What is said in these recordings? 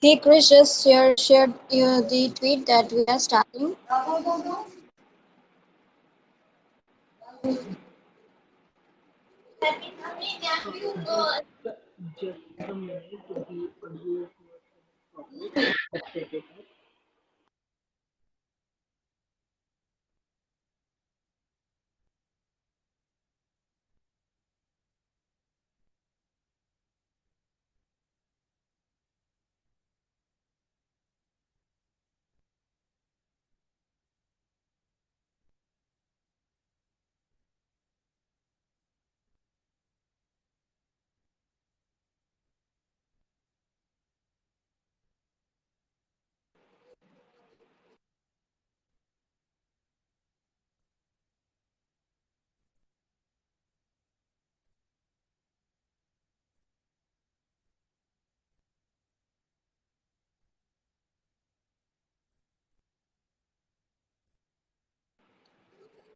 Hey Krish just shared the tweet that we are starting. Just a minute, the audio problem. Let's take it.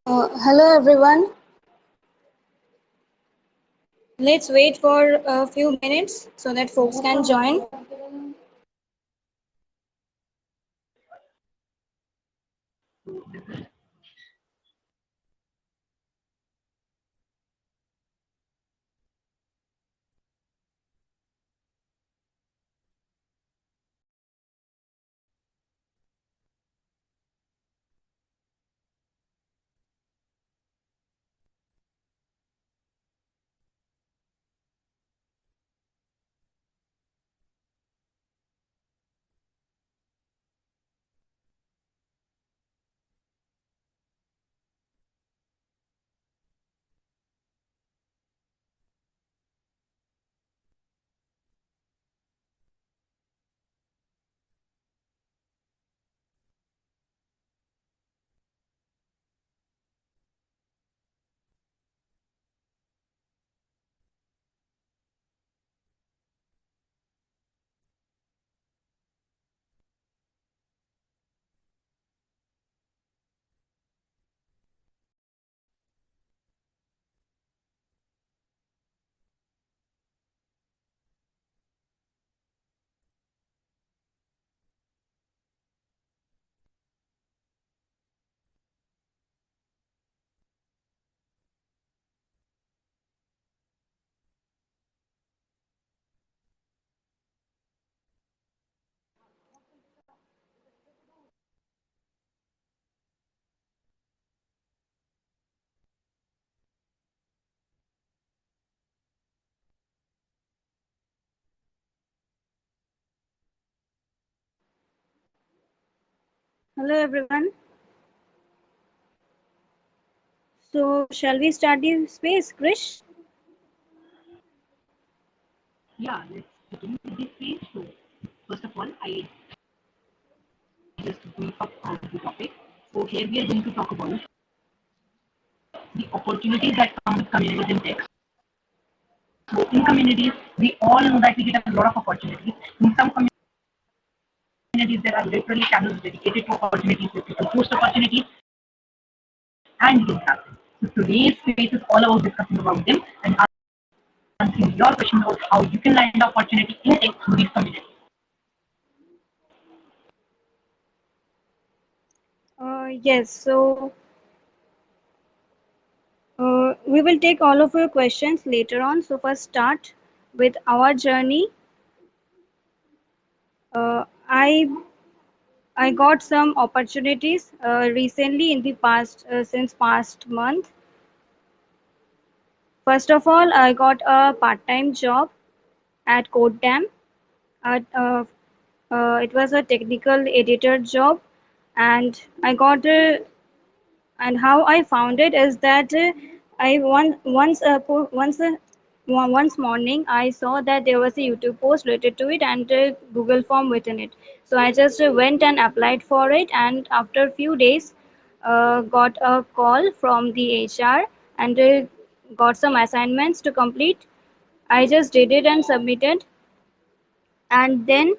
Hello everyone. Let's wait for a few minutes so that folks can join. Hello everyone. So shall we start the space, Krish? Yeah, let's begin with this phase. So, first of all, I just brief up on the topic. So, here we are going to talk about the opportunities that come with communities in tech. So, in communities, we all know that we get a lot of opportunities. In some communities, there are literally channels dedicated to opportunities where people post opportunities and give them. So, today's space is all about discussing about them and answering your question about how you can land the opportunity in tech through these communities. Yes. So we will take all of your questions later on. So first start with our journey. I got some opportunities recently in the past since past month. First of all, I got a part-time job at Codedam. At, it was a technical editor job, and I got and how I found it is that I once morning I saw that there was a YouTube post related to it and a Google form within it. So I just went and applied for it, and after a few days, got a call from the HR and got some assignments to complete. I just did it and submitted, and then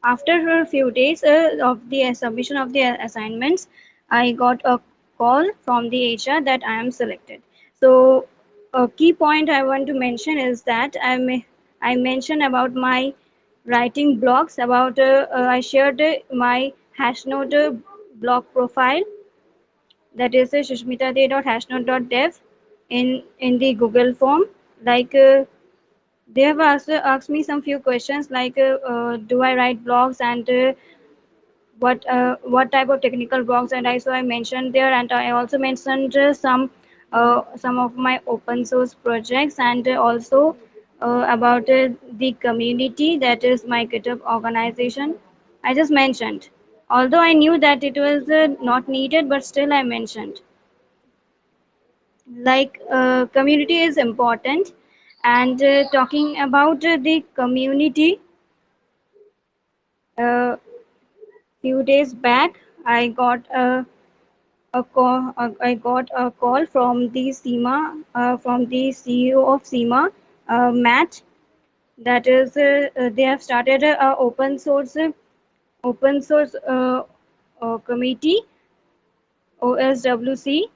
after a few days of the submission of the assignments, I got a call from the HR that I am selected. So a key point I want to mention is that I mentioned about my writing blogs about I shared my hashnote blog profile, that is susmitade.hashnote.dev, in the Google form. Like they have asked me some few questions like do I write blogs, and what type of technical blogs, and I mentioned there, and I also mentioned some of my open source projects, and also about the community, that is my GitHub organization. I just mentioned, although I knew that it was not needed, but still I mentioned. Like community is important, and talking about the community, uh, few days back I got I got a call from the Sema, from the CEO of Sema, Matt. That is, they have started a open source committee, OSWC.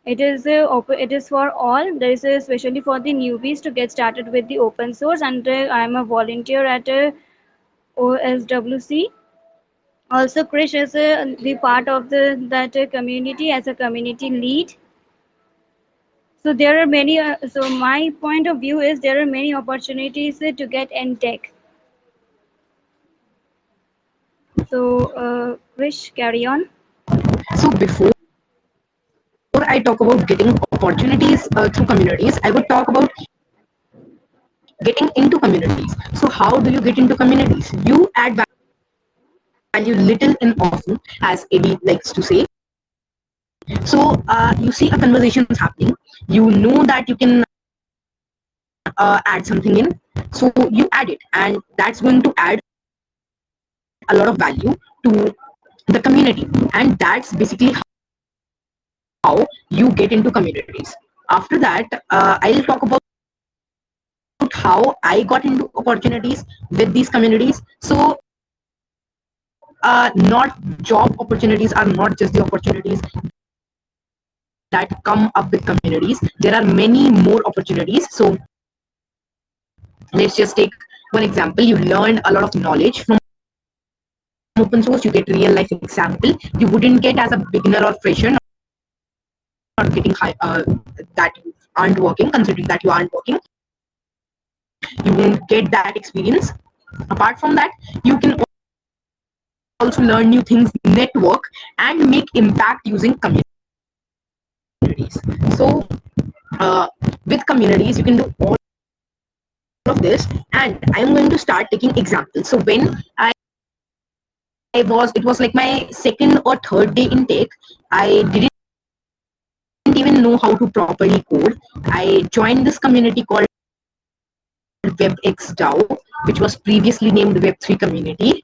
It is for all. There is especially for the newbies to get started with the open source, and I am a volunteer at OSWC. Also, Krish is the part of the that community as a community lead. So there are many. So my point of view is there are many opportunities to get in tech. So Krish, carry on. So before I talk about getting opportunities through communities, I would talk about getting into communities. So how do you get into communities? You add value little and often, as AB likes to say. So you see a conversation is happening. You know that you can add something in. So you add it, and that's going to add a lot of value to the community. And that's basically how you get into communities. After that, I'll talk about how I got into opportunities with these communities. So not job opportunities are not just the opportunities that come up with communities. There are many more opportunities. So let's just take one example. You learn a lot of knowledge from open source. You get real life example you wouldn't get as a beginner or fresher, not getting high, that aren't working, considering that you aren't working. You won't get that experience. Apart from that, you can also learn new things, network, and make impact using communities. So uh, with communities, you can do all of this, and I'm going to start taking examples. So when it was like my second or third day in tech. I didn't even know how to properly code. I joined this community called WebXDAO, which was previously named Web3 community.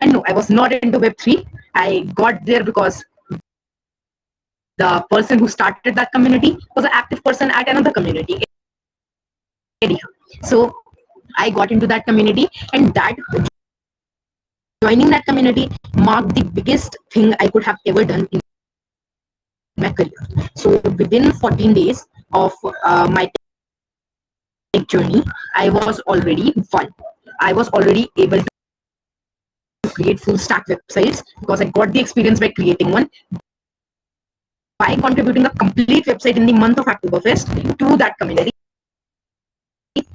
And no, I was not into Web3. I got there because the person who started that community was an active person at another community. Anyhow, so I got into that community, and that joining that community marked the biggest thing I could have ever done in my career. So within 14 days of my tech journey, I was already one. I was already able to create full stack websites because I got the experience by creating one, by contributing a complete website in the month of Oktoberfest to that community.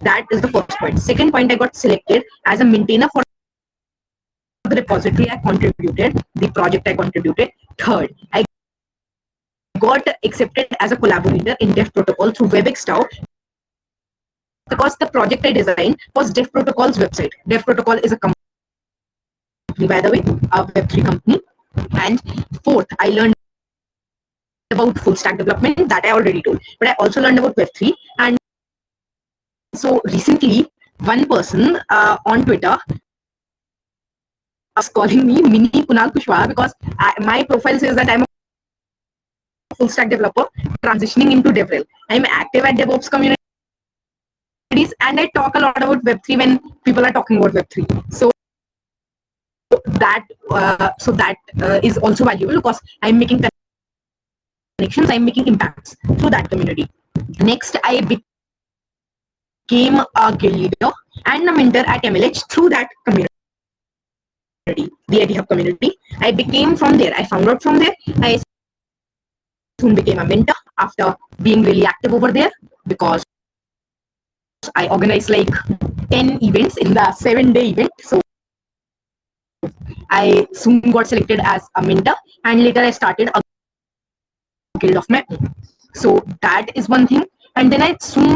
That is the first point. Second point, I got selected as a maintainer for the repository I contributed, the project I contributed. Third, I got accepted as a collaborator in Dev Protocol through WebExDAO because the project I designed was Dev Protocol's website. Dev Protocol is a company, by the way, a Web3 company. And fourth, I learned about full stack development that I already told, but I also learned about Web3. And so recently, one person on Twitter was calling me Mini Kunal Kushwaha because my profile says that I'm a full stack developer transitioning into DevRel. I'm active at DevOps communities, and I talk a lot about Web3 when people are talking about Web3. So that is also valuable because I'm making connections, I'm making impacts through that community. Next, I became a guild leader. and a mentor at MLH through that community, the EdHub community. I became from there. I found out from there. I soon became a mentor after being really active over there because I organized like 10 events in the 7-day event. So I soon got selected as a mentor, and later I started a guild of my own. So that is one thing. And then I soon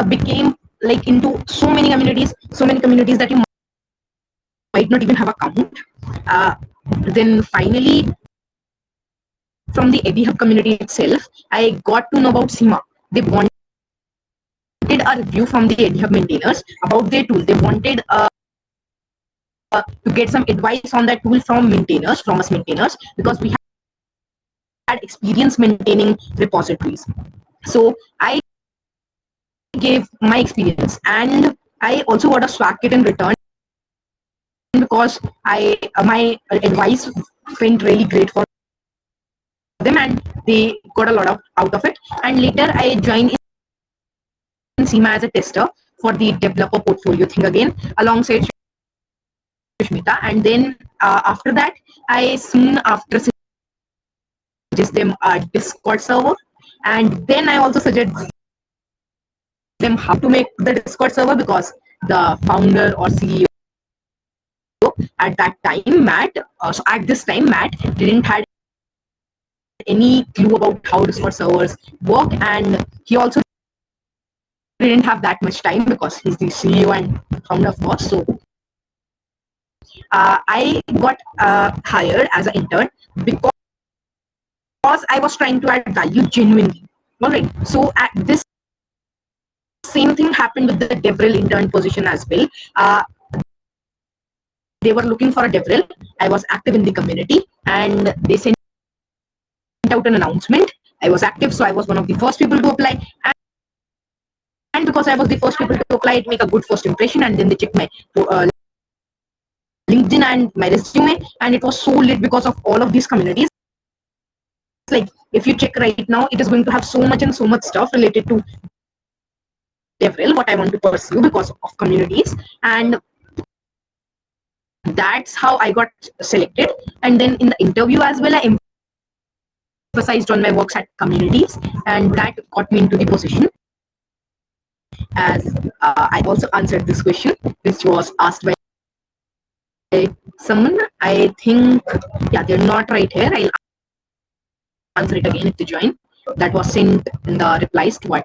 became like into so many communities that you might not even have a count. Uh, then finally, from the EdHub community itself, I got to know about Sema. They wanted a review from the EdHub maintainers about their tool. They wanted to get some advice on that tool from maintainers, from us maintainers, because we had experience maintaining repositories. So I gave my experience, and I also got a swag kit in return because I my advice went really great for them, and they got a lot of out of it. And later I joined in Sema as a tester for the developer portfolio thing again alongside Susmita. And then after that, I soon after suggest them a Discord server, and then I also suggest them how to make the Discord server because the founder or CEO at that time, Matt, so at this time, Matt didn't had any clue about how Discord servers work, and he also didn't have that much time because he's the CEO and founder, of course. So I got hired as an intern because I was trying to add value genuinely. All right. So at this same thing happened with the DevRel intern position as well. They were looking for a DevRel. I was active in the community, and they sent out an announcement. I was active, so I was one of the first people to apply. And because I was the first people to apply, it make a good first impression. And then they checked my LinkedIn and my resume, and it was so lit because of all of these communities. Like if you check right now, it is going to have so much and so much stuff related to DevRel, what I want to pursue because of communities, and that's how I got selected. And then in the interview as well, I emphasized on my works at communities, and that got me into the position. As I also answered this question, which was asked by someone. I think, yeah, they're not right here. I'll answer it again if they join. That was sent in the replies to what.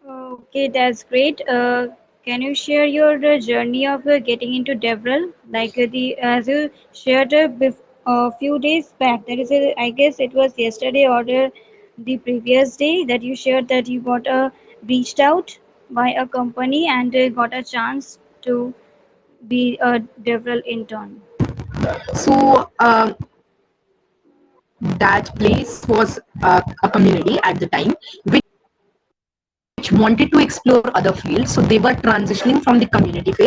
Okay, that's great. Can you share your journey of getting into DevRel? Like the as you shared a few days back. That is, I guess it was yesterday or the previous day that you shared that you got reached out by a company and got a chance to be a DevRel intern. So that place was a community at the time which wanted to explore other fields. So they were transitioning from the community phase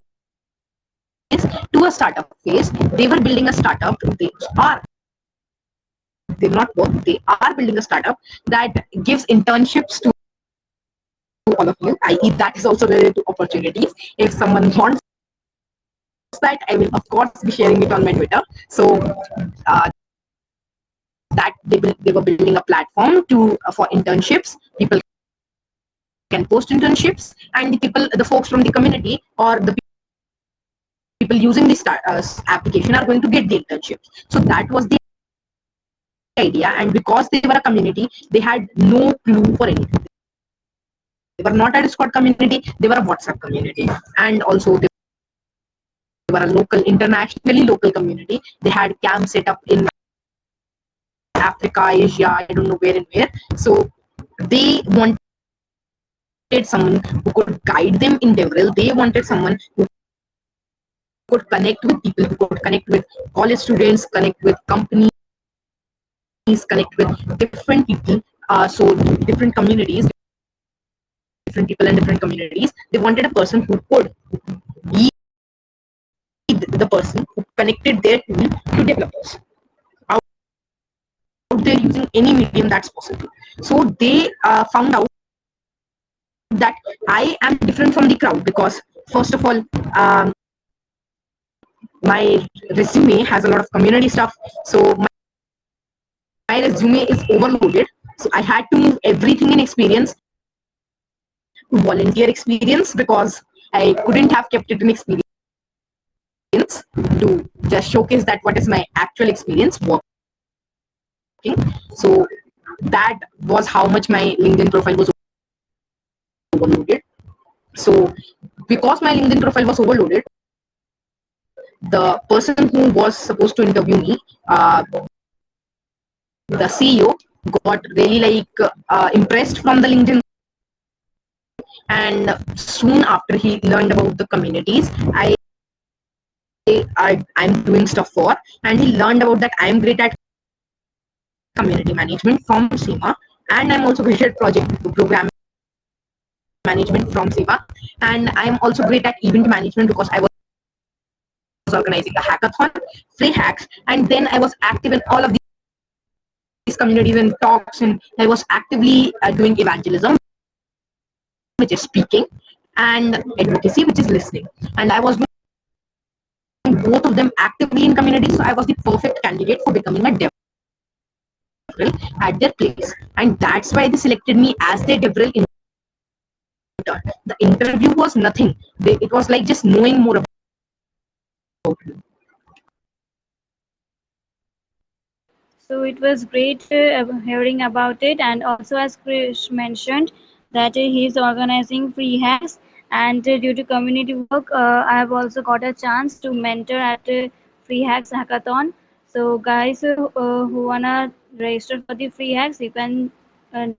to a startup phase. They were building a startup. They've not worked. They are building a startup that gives internships to all of you. I.e., that is also related to opportunities. If someone wants that, I will of course be sharing it on my Twitter. So that they were building a platform to for internships. People can post internships, and the folks from the community or the people using this application are going to get the internships. So that was the idea, and because they were a community, they had no clue for anything. They were not a Discord community; they were a WhatsApp community, and also they were a internationally local community. They had camps set up in Africa, Asia, I don't know where and where. So they wanted someone who could guide them in DevRel. They wanted someone who could connect with people, who could connect with college students, connect with companies, connect with different people. So different communities, different people and different communities. They wanted a person who could be the person who connected their tool to developers. How out there using any medium that's possible. So they found out that I am different from the crowd because first of all, my resume has a lot of community stuff. So my resume is overloaded. So I had to move everything in experience to volunteer experience because I couldn't have kept it in experience to just showcase that what is my actual experience working. So that was how much my LinkedIn profile was overloaded. So because my LinkedIn profile was overloaded, the person who was supposed to interview me, the CEO, got really impressed from the LinkedIn, and soon after he learned about the communities I'm doing stuff for, and he learned about that I'm great at community management from Sema, and I'm also great at project program management from Sema, and I'm also great at event management because I was organizing a hackathon, free hacks, and then I was active in all of these communities and talks, and I was actively doing evangelism, which is speaking, and advocacy, which is listening, and I was doing both of them actively in communities. So I was the perfect candidate for becoming a DevRel at their place, and that's why they selected me as their DevRel intern. The interview was nothing; it was like just knowing more about me. So it was great hearing about it, and also as Krish mentioned that he is organizing free hacks, and due to community work, I have also got a chance to mentor at free hacks hackathon. So guys who wanna register for the free hacks, you can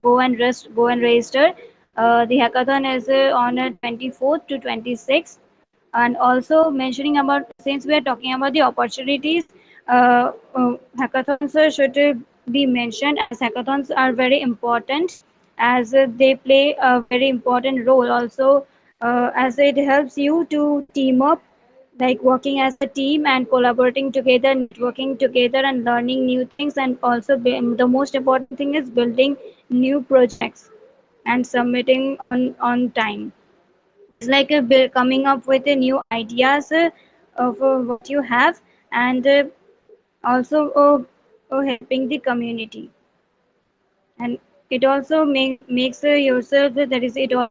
go and register. The hackathon is on 24th to 26th. And also mentioning about, since we are talking about the opportunities, hackathons should be mentioned, as hackathons are very important, as they play a very important role also, as it helps you to team up, like working as a team and collaborating together, networking together, and learning new things, and also the most important thing is building new projects and submitting on time. It's like coming up with a new ideas of what you have, and also helping the community, and it also makes yourself, that is it all,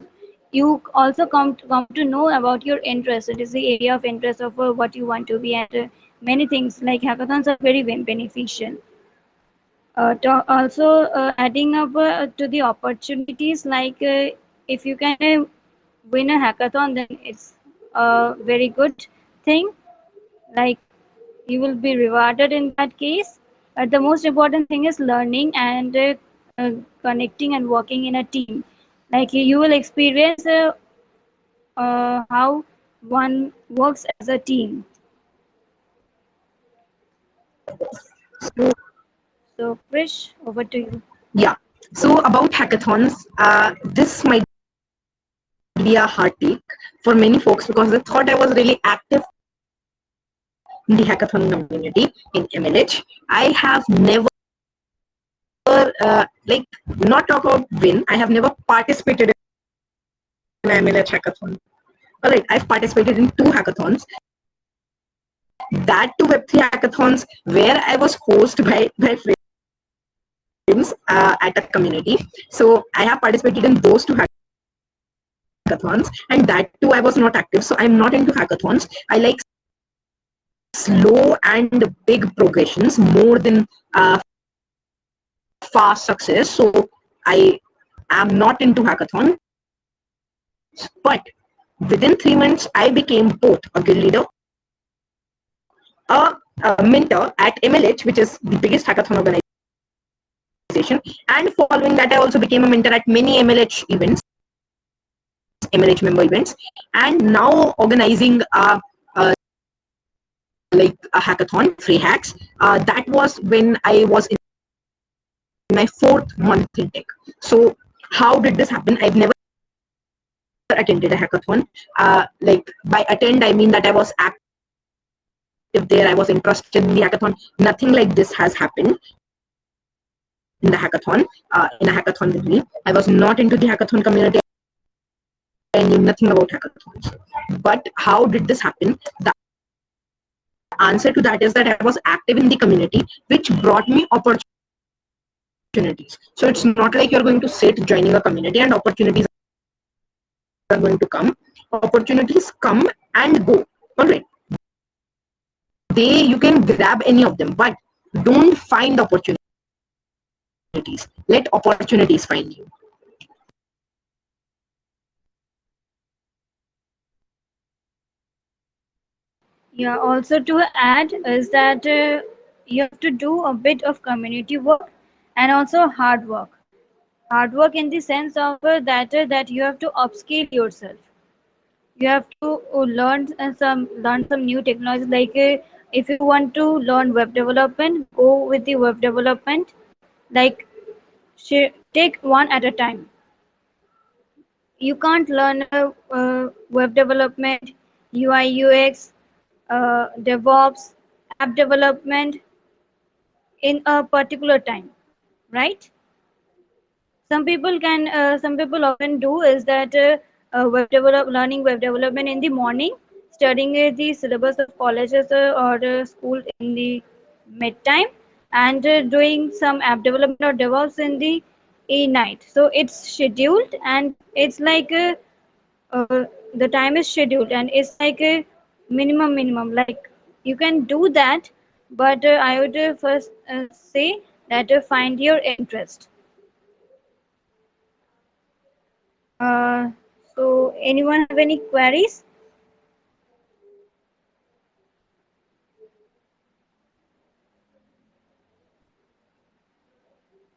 you also come to know about your interest. It is the area of interest of what you want to be, and many things like hackathons are very beneficial. Also adding up to the opportunities, like if you can win a hackathon, then it's a very good thing, like you will be rewarded in that case. But the most important thing is learning and uh, connecting and working in a team, like you will experience how one works as a team. So So Krish, over to you. yeah. So about hackathons, this might be a hard take for many folks because they thought I was really active in the hackathon community in MLH. I have never, like, not talk about win. I have never participated in an MLH hackathon. Alright, I've participated in two hackathons. That two Web3 hackathons where I was forced by friends at a community. So I have participated in those two hackathons, and that too I was not active. So I'm not into hackathons. I like slow and big progressions more than fast success. So I am not into hackathon. But within 3 months, I became both a guild leader, a, a mentor at MLH, which is the biggest hackathon organization, and following that, I also became a mentor at many MLH events, MLH member events, and now organizing like a hackathon, free hacks. That was when I was in my 4th month in tech. So how did this happen? I've never attended a hackathon. Like by attend, I mean that I was active there. I was interested in the hackathon. Nothing like this has happened. in the hackathon, in a hackathon with me. I was not into the hackathon community. I knew nothing about hackathons. But how did this happen? The answer to that is that I was active in the community, which brought me opportunities. So it's not like you're going to sit joining a community and opportunities are going to come. Opportunities come and go. All right, you can grab any of them, but don't find opportunities. Let opportunities find you. Yeah, also to add is that you have to do a bit of community work and also hard work. Hard work in the sense of that you have to upskill yourself. You have to learn some new technologies. Like if you want to learn web development, go with the web development. Like take one at a time. You can't learn web development, UI UX, DevOps, app development in a particular time, right? Some people often do is that learning web development in the morning, studying the syllabus of colleges or school in the mid time, and doing some app development or DevOps in the night. So it's scheduled, and it's like uh, the time is scheduled, and it's like a minimum. Like you can do that, but I would first say that find your interest. Uh, so anyone have any queries?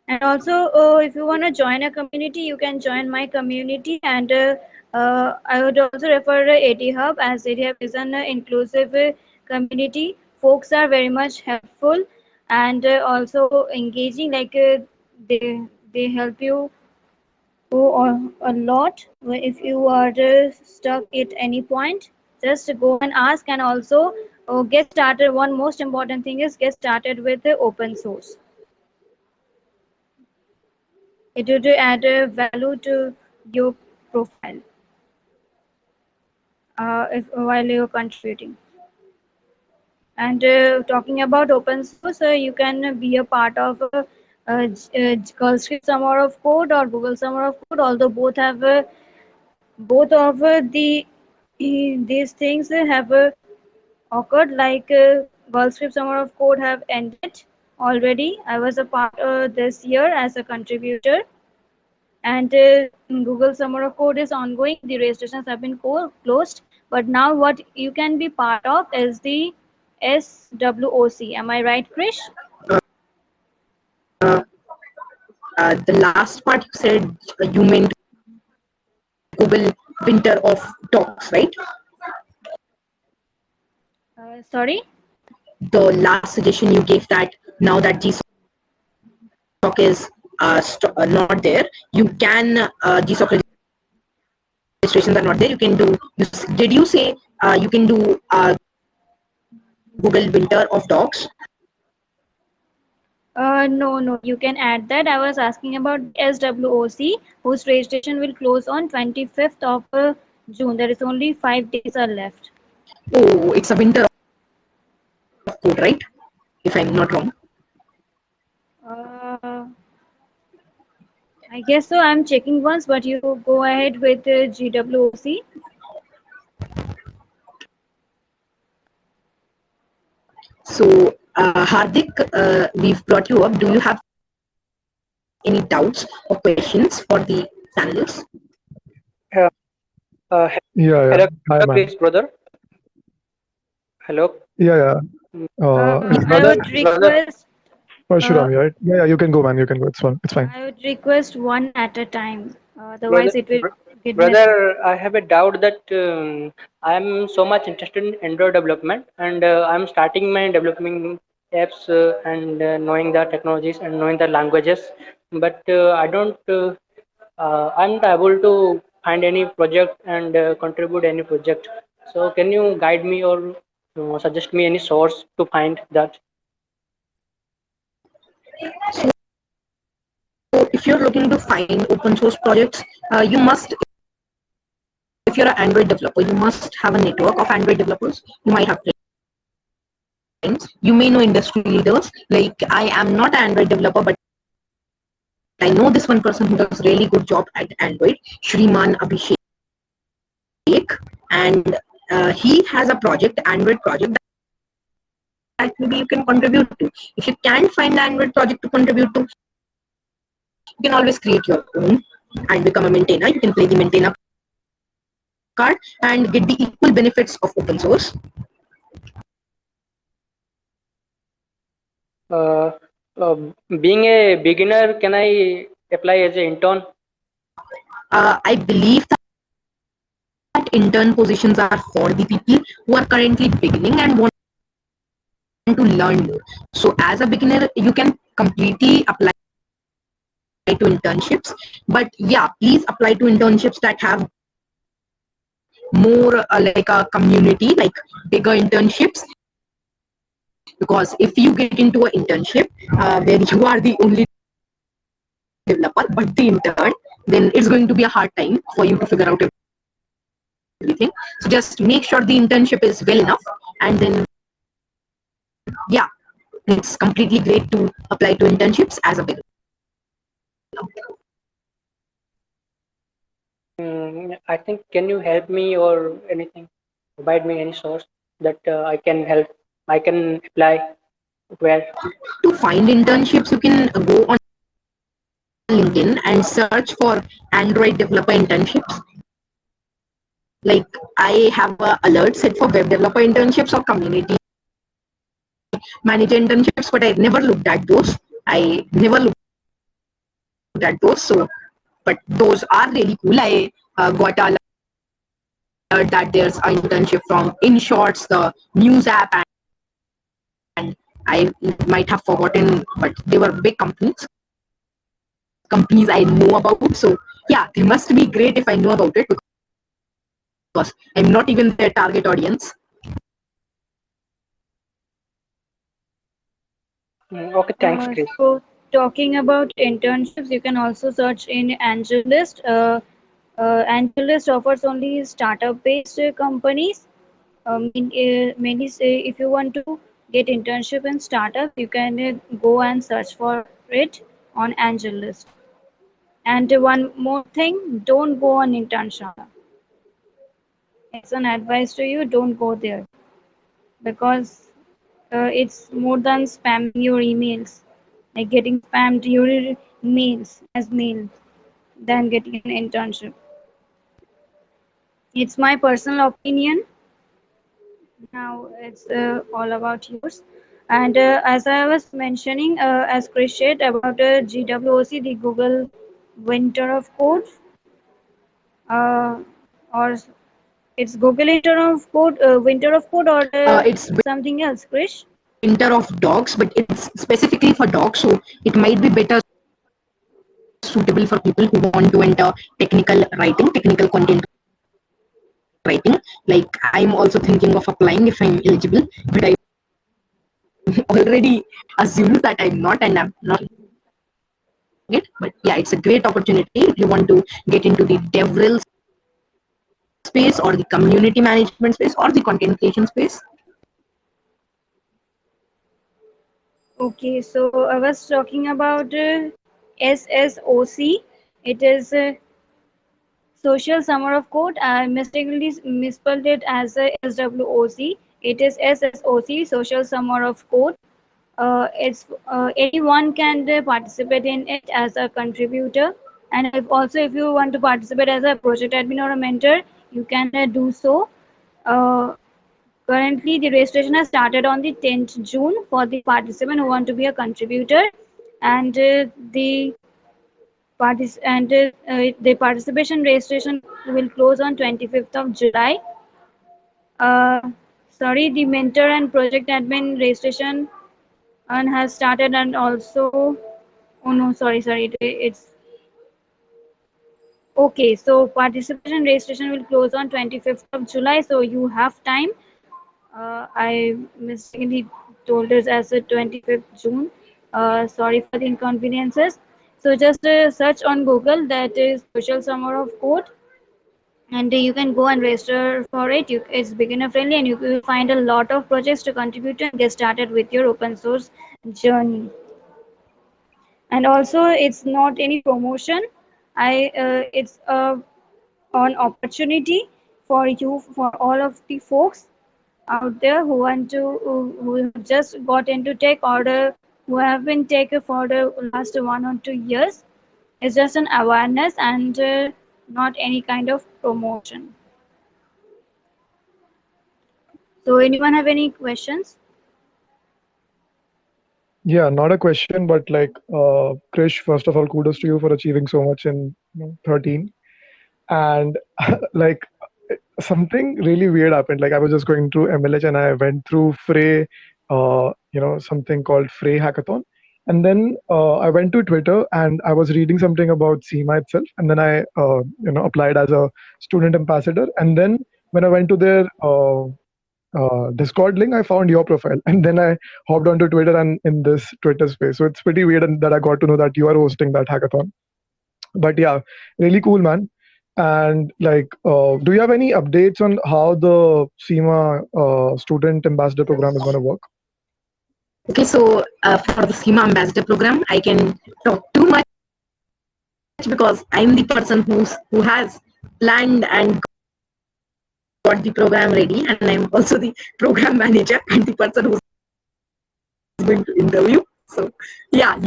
And also, if you want to join a community, you can join my community. And I would also refer AT Hub, as AT Hub is an inclusive community. Folks are very much helpful and also engaging. Like they help you a lot. If you are stuck at any point, just go and ask. And also get started. One most important thing is get started with the open source. It would add a value to your profile if while you're contributing. And talking about open source, you can be a part of Girl Script Summer of Code or Google Summer of Code. Although both of these things have occurred. Like Girl Script Summer of Code have ended already. I was a part this year as a contributor, and Google Summer of Code is ongoing. The registrations have been closed, but now what you can be part of is the SWOC. Am I right, Krish? Uh, the last part you said, you meant Google Winter of Talks, right? Sorry. The last suggestion you gave, that now that GSOC is not there, you can GSOC registrations are not there. You can do. Did you say you can do Google Winter of Docs? No, you can add that. I was asking about SWOC, whose registration will close on 25th of June. There is only 5 days are left. Oh, it's a Winter of Code, right? If I'm not wrong. Uh, I guess so. I'm checking once, but you go ahead with GWOC. So, Hardik, we've brought you up. Do you have any doubts or questions for the panelists? Yeah, uh, he- Yeah, yeah. hello, Hi, hello, man. Chris, brother. Hello, Yeah, yeah. Mm, Is I this brother, would brother, request uh, Parshurami, right? Yeah, yeah. You can go, man. You can go. It's fine. It's fine. I would request one at a time. brother, Otherwise, it will get messed up. brother. I have a doubt that I'm so much interested in Android development, and I'm starting my developing apps and knowing the technologies and knowing the languages. But I don't. I'm not able to find any project and contribute any project. So can you guide me or suggest me any source to find that? if you're looking to find open source projects, you must, if you're an Android developer, you must have a network of Android developers. You might have friends. You may know industry leaders. Like I am not an Android developer, but I know this one person who does really good job at Android, Shriman Abhishek, and he has a project, Android project that maybe you can contribute to. If you can't find the Android project to contribute to, you can always create your own and become a maintainer. You can play the maintainer card and get the equal benefits of open source. Uh, uh, Being a beginner, can I apply as an intern? I believe that intern positions are for the people who are currently beginning and want to learn more. So as a beginner, you can completely apply to internships. But yeah, please apply to internships that have more like a community, like bigger internships. Because if you get into an internship where you are the only developer but the intern, then it's going to be a hard time for you to figure out everything. So just make sure the internship is well enough, and then yeah, it's completely great to apply to internships as a beginner. I think, can you help me or anything? Provide me any source that I can help. I can apply where. To find internships, you can go on LinkedIn and search for Android developer internships. Like I have a alert set for web developer internships or community manager internships, but I never looked at those. I never looked at those. So, but those are really cool. I got a alert that there's an internship from InShorts, the news app, and I might have forgotten, but they were big companies I know about. So yeah, they must be great if I know about it because I'm not even their target audience. Okay, thanks, Chris. So talking about internships, you can also search in AngelList. AngelList offers only startup-based companies. Mainly say if you want to get internship in startup, you can go and search for it on AngelList. And one more thing, don't go on Internshala. It's an advice to you, don't go there because it's more than spamming your emails, like getting spammed your mails as mail than getting an internship. It's my personal opinion. Now it's all about yours. And as I was mentioning, as Chris said about GWOC, the Google Winter of Code, uh, or it's Google Winter of Code, or It's something else, Chris? winter of dogs, but it's specifically for dogs, so it might be better suitable for people who want to enter technical writing, technical content writing. Like I'm also thinking of applying if I'm eligible, but I already assumed that I'm not, and I'm not it. But yeah, it's a great opportunity if you want to get into the DevRel space or the community management space or the content creation space. Okay, so I was talking about SSOC. It is Social Summer of Code. I mistakenly misspelled it as SWOC. It is SSOC, Social Summer of Code. It's anyone can participate in it as a contributor, and also if you want to participate as a project admin or a mentor, you can do so. Uh, Currently, the registration has started on the 10th June for the participant who want to be a contributor, and the participation registration will close on 25th of July. Uh, Sorry, the mentor and project admin registration and has started, and also, oh no, sorry, it's okay. So participation registration will close on 25th of July, so you have time. I mistakenly told it as a 25th June. Sorry for the inconveniences. So just search on Google that is Social Summer of Code, and you can go and register for it. It's beginner friendly, and you will find a lot of projects to contribute to and get started with your open source journey. And also, it's not any promotion. It's an opportunity for you, for all of the folks out there who want to who just got into tech, or who have been tech for the last 1 or 2 years. It's just an awareness, and not any kind of promotion. So anyone have any questions? Yeah, not a question, but like, Krish, first of all, kudos to you for achieving so much in 13. And like, something really weird happened. Like, I was just going through MLH and I went through Frey, something called Frey Hackathon. And then I went to Twitter and I was reading something about Sema itself. And then I, applied as a student ambassador. And then when I went to their Discord link, I found your profile, and then I hopped onto Twitter and in this Twitter space. So it's pretty weird and that I got to know that you are hosting that hackathon. But yeah, really cool, man. And like, do you have any updates on how the SEMA student ambassador program is going to work? Okay, so for the Sema Ambassador program, I can talk too much because I'm the person who has planned and got the program ready, and I'm also the program manager and the person who's going to interview. So yeah,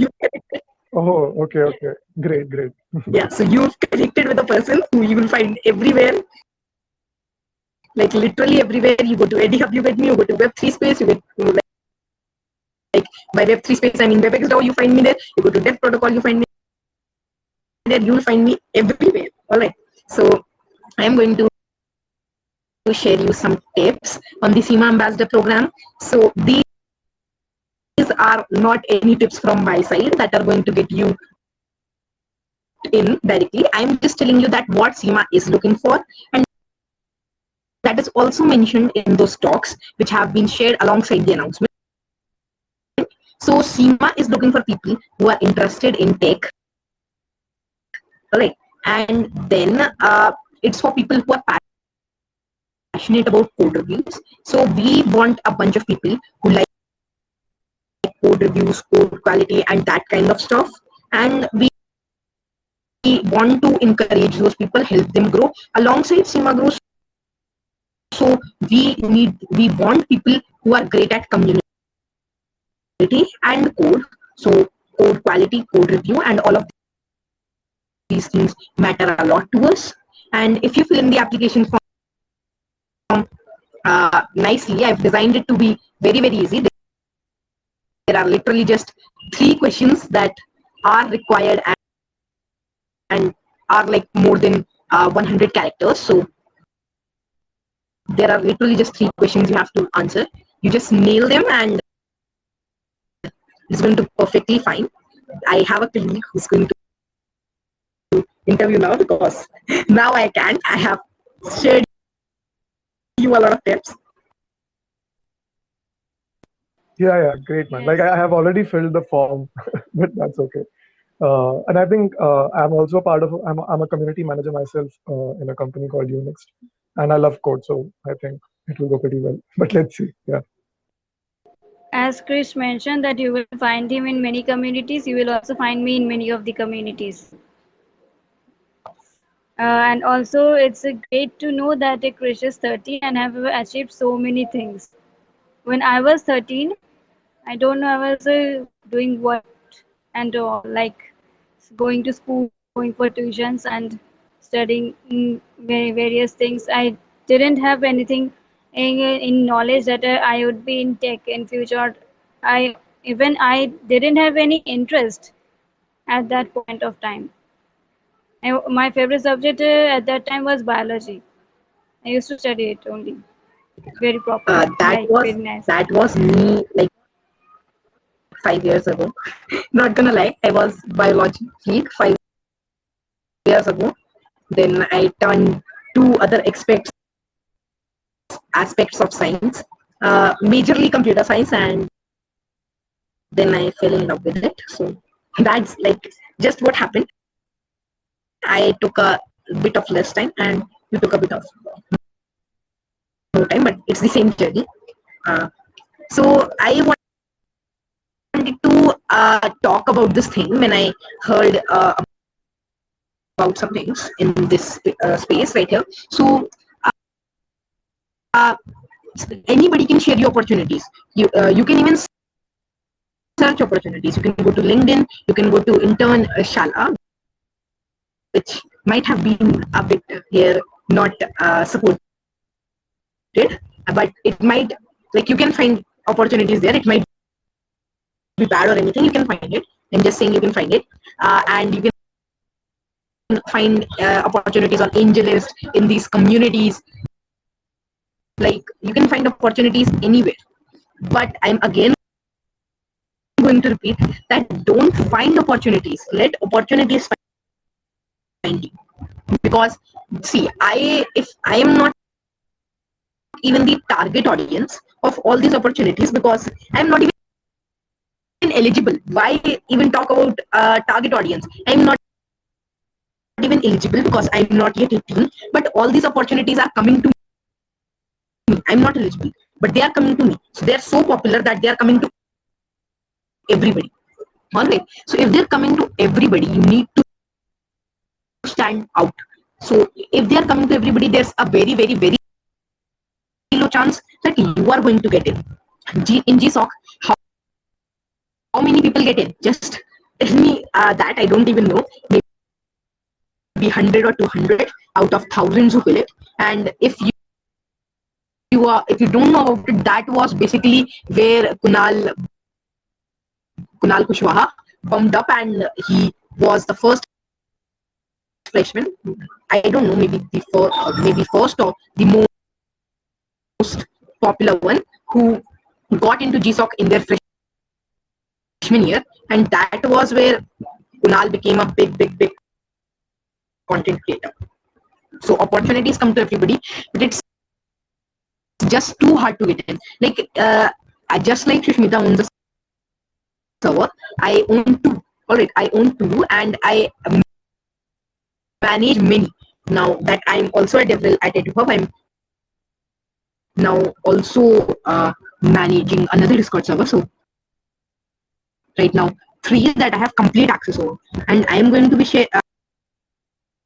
Oh, okay, okay, great, great. yeah, so you've connected with a person who you will find everywhere, like literally everywhere. You go to EduHub, you get me. You go to Web3 space, you get like by Web3 space, I mean WebEx.DAO, you find me there. You go to Dev Protocol, you find me there. You'll find me everywhere. All right. So I'm going to share you some tips on the SEMA Ambassador program. So these are not any tips from my side that are going to get you in directly. I'm just telling you that what SEMA is looking for, and that is also mentioned in those talks which have been shared alongside the announcement. So SEMA is looking for people who are interested in tech, right? And then it's for people who are passionate about code reviews. So we want a bunch of people who like code reviews, code quality, and that kind of stuff. And we want to encourage those people, help them grow alongside SEMA grows. So we want people who are great at community and code. So code quality, code review, and all of these things matter a lot to us. And if you fill in the application form nicely, I've designed it to be very, very easy. There are literally just 3 questions that are required and are like more than 100 characters. So there are literally just 3 questions you have to answer. You just nail them and it's going to be perfectly fine. I have a colleague who's going to interview now because now I can. I have shared you a lot of tips. Yeah, great, man. Like, Yes. I have already filled the form, but that's okay. And I think I'm also part of. I'm a community manager myself in a company called Unix, and I love code, so I think it will go pretty well. But let's see. Yeah. As Krish mentioned that you will find him in many communities, you will also find me in many of the communities. And also, it's great to know that Krish is 13 and have achieved so many things. When I was 13, I don't know I was doing what and all, like going to school, going for tuitions, and studying various things. I didn't have anything in knowledge that I would be in tech in future. I didn't have any interest at that point of time. My favorite subject at that time was biology. I used to study it only very properly, That like was very nice. that was me like 5 years ago. Not gonna lie, I was biology geek 5 years ago. Then I turned to other aspects of science, majorly computer science, and then I fell in love with it. So that's like just what happened, I took a bit of less time and you took a bit of more time, but it's the same journey. Uh, so I wanted to talk about this thing when I heard about some things in this space right here. So uh, anybody can share your opportunities. You can even search opportunities. You can go to LinkedIn. You can go to Intern Shala, which might have been a bit here not supported, but it might, like, you can find opportunities there. It might be bad or anything. You can find it. I'm just saying you can find it, and you can find opportunities on AngelList in these communities. Like, you can find opportunities anywhere. But I'm again going to repeat that don't find opportunities. Let opportunities find you. Because see, if I am not even the target audience of all these opportunities, because I'm not even eligible. Why even talk about target audience? I'm not even eligible because I'm not yet 18. But all these opportunities are coming to me. I'm not eligible, but they are coming to me. So they are so popular that they are coming to everybody. Alright. So if they're coming to everybody, you need to stand out. So if they are coming to everybody, there's a very, very, very low chance that you are going to get in. In GSOC, how many people get in? Just tell me that. I don't even know. Maybe 100 or 200 out of thousands who fill it. And if you don't know about it, that was basically where Kunal Kushwaha bumped up, and he was the first freshman. I don't know, maybe maybe first or the most popular one who got into GSOC in their freshman year, and that was where Kunal became a big, big, big content creator. So opportunities come to everybody, but it's just too hard to get in. Like, I just like Susmita owns a server. I own two. Alright, I own two, and I manage many. Now that I'm also a devil at EduHub, I'm now also managing another Discord server. So right now, three that I have complete access over, and I am going to be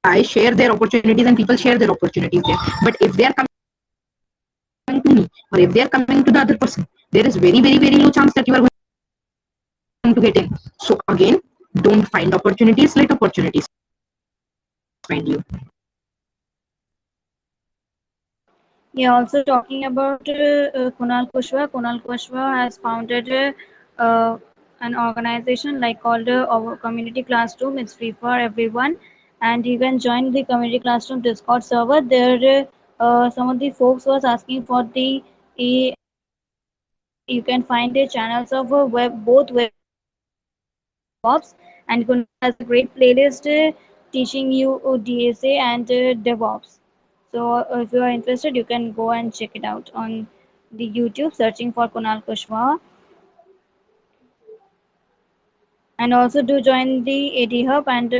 I share their opportunities, and people share their opportunities there. But if they are coming to me, or if they are coming to the other person, there is very, very, very low chance that you are going to get in. So again, don't find opportunities, let opportunities find you. Yeah, also talking about Kunal Kushwa. Kunal Kushwa has founded an organization like called our Community Classroom. It's free for everyone, and you can join the Community Classroom Discord server. There, some of the folks was asking for the you can find the channels of both web development and DevOps. And Kunal has a great playlist teaching you DSA and DevOps. So if you are interested, you can go and check it out on the YouTube, searching for Kunal Kushwaha. And also do join the AD Hub, and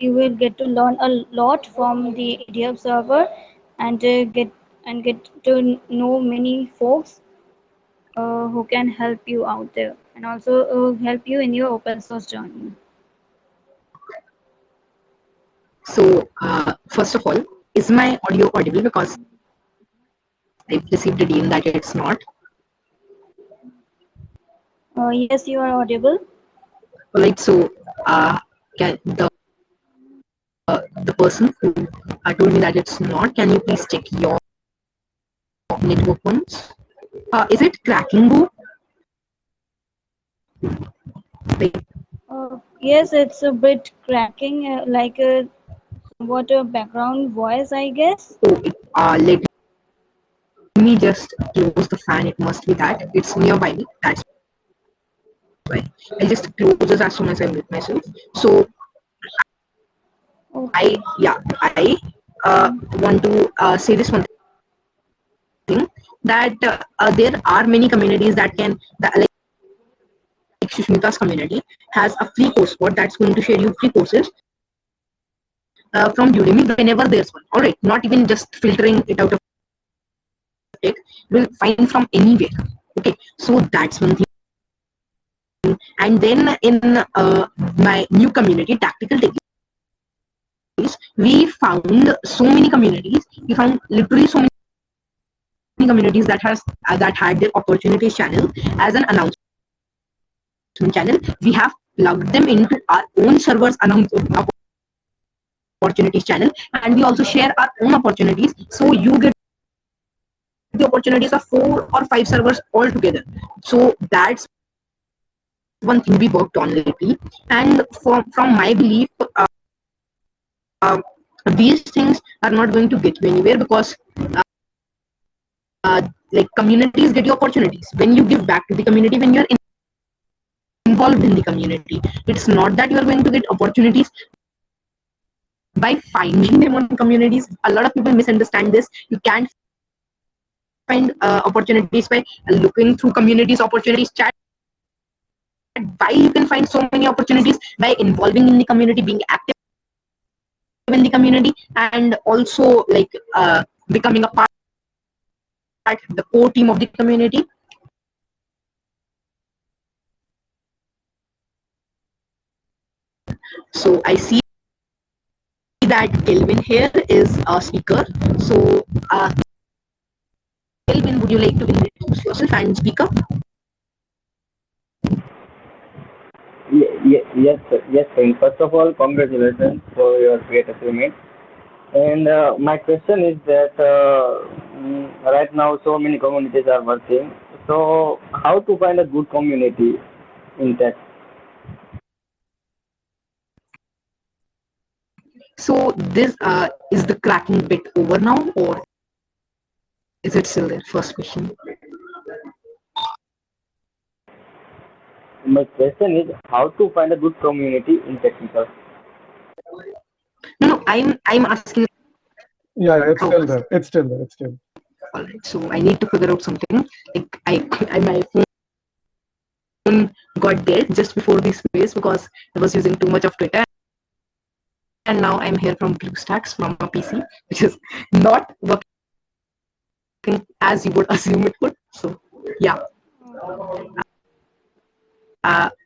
you will get to learn a lot from the AD Hub server, and get to know many folks who can help you out there, and also help you in your open source journey. So first of all, is my audio audible? Because I've received a DM that it's not. Yes, you are audible. Alright, so can the person who told me that it's not, can you please check your network once? Is it cracking, boo? Like, Yes, it's a bit cracking, like a somewhat a background voice, I guess. oh, let me just close the fan. It must be that it's nearby me. That's why I'll just close it as soon as I mute myself. So Okay. I want to say this one thing, that there are many communities that can, like Susmita's community has a free course spot that's going to share you free courses from Udemy whenever there's one. All right, not even just filtering it out of tech, will find from anywhere. Okay, so that's one thing. And then in my new community, Tactical Techies, we found so many communities. We found literally so many communities that had their opportunities channel as an announcement channel. We have plugged them into our own servers announcement opportunities channel, and we also share our own opportunities. So you get the opportunities of 4 or 5 servers all together. So that's one thing we worked on lately. And from my belief, uh, these things are not going to get you anywhere, because like communities get you opportunities when you give back to the community, when you're involved in the community. It's not that you're going to get opportunities by finding them on communities. A lot of people misunderstand this. You can't find opportunities by looking through communities opportunities chat. Why you can find so many opportunities by involving in the community, being active in the community, and also like becoming a part, the core team of the community. So I see that Kelvin here is a speaker. So Kelvin, would you like to introduce yourself and speak up? Yes, sir. Yes, sir. First of all, congratulations for your great achievement. And my question is that right now so many communities are working. So how to find a good community in tech? So this is the cracking bit over now, or is it still there? First question. My question is how to find a good community in technical. No, I'm asking. Yeah, yeah, it's Oh, still there. It's still there. It's still. all right. So I need to figure out something. Like I my phone got dead just before this space because I was using too much of Twitter, and now I'm here from BlueStacks from a PC, which is not working as you would assume it would. So yeah,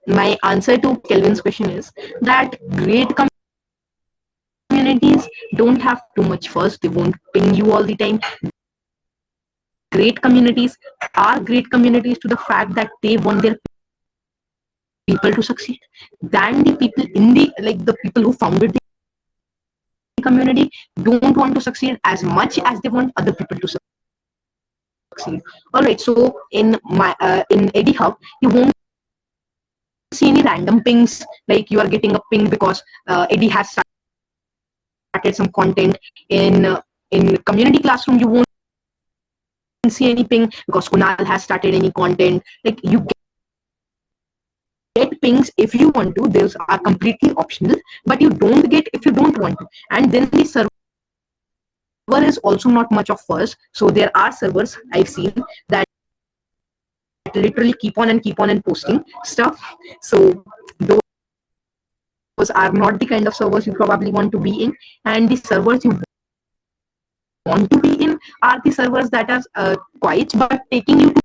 my answer to Kelvin's question is that great communities don't have too much fuss. They won't ping you all the time. Great communities are great communities to the fact that they want their people to succeed than the people in the, like the people who founded the community don't want to succeed as much as they want other people to succeed. All right, so in Eddie Hub, you won't see any random pings, like you are getting a ping because Eddie has started some content. In community classroom, you won't see any ping because Kunal has started any content. Like you get pings if you want to, those are completely optional, but you don't get if you don't want to. And then the server is also not much of first, so there are servers I've seen that literally keep on and keep on and posting stuff. So those are not the kind of servers you probably want to be in, and the servers you want to be in are the servers that are quiet but taking you to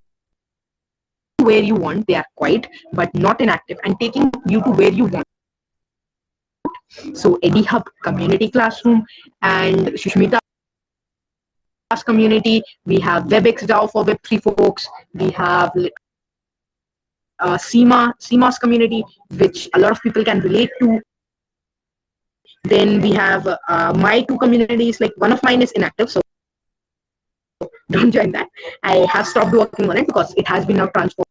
where you want. They are quiet but not inactive and taking you to where you want. So Eddie Hub, community classroom, and Shushmita's community. We have WebEx DAO for Web3 folks. We have Sema's community, which a lot of people can relate to. Then we have my two communities. Like one of mine is inactive, so don't join that. I have stopped working on it because it has been now transformed